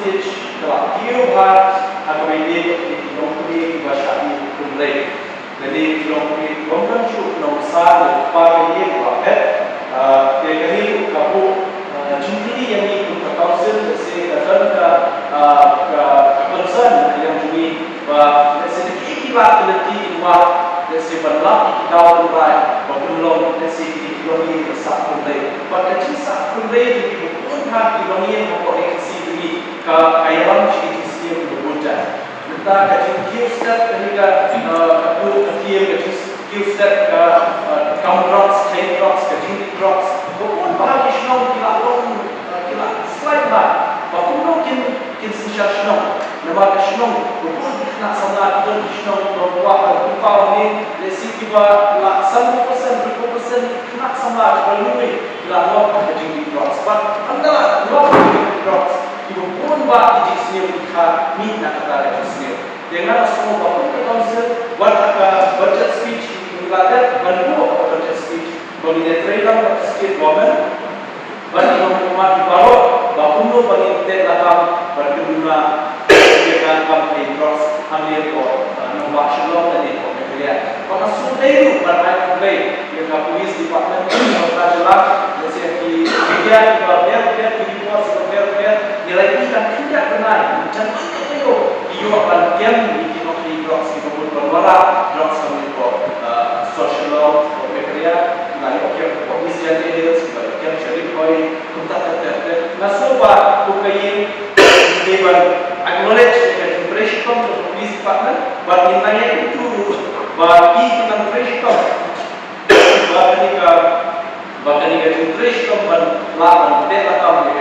percentage telah kiobat atau ini dinomori bahasa Inggeris. Jadi dinomori bukan cuma nomor pada ini buat. Jadi kamu jumlah yang ini council saya ke concern yang jumi bah saya ikibat nanti buat saya berlaku kita orang belum saya ini besar pulai. Pada kisah pulai itu pun hak yang memproyeksi ini kekayaan sedikit berbulan. Kita kaji kiosket ketika aku kiosket kaum drugs, chain drugs, kaji drugs. Pun bahagian senang kila slide lah. Pun mungkin sensasi nama senang. Pun nak sangat senang membuat upah ni. Lesi tiba lah 1% 2% nak sangat berlumih kila luar kaji drugs. But anda luar kaji drugs. Ibu pun buat di sini kita minat kata di sini. Dengan semua bapa council buat budget speech mengadakan bantu budget speech bagi trailer sikit government bagi rumah di bawah bapuno bagi tetap berguna dengan company cross ambil ko nombor shalom dan itu kemudian kalau sudah itu bermain play yang polis department kalau jelas jadi di media biar di post biar nilai ini kan tidak benar macam itu iyo bagian di nopi drugs itu pun berwara drugs kami ko social law pekerja nilai oke polis yang ada sebagian syarif koi untuk tertentu nasuba bukai dewan acknowledge dengan impression from the police department bagi tanya itu bagi impression bagi impression ban lawan tetap kami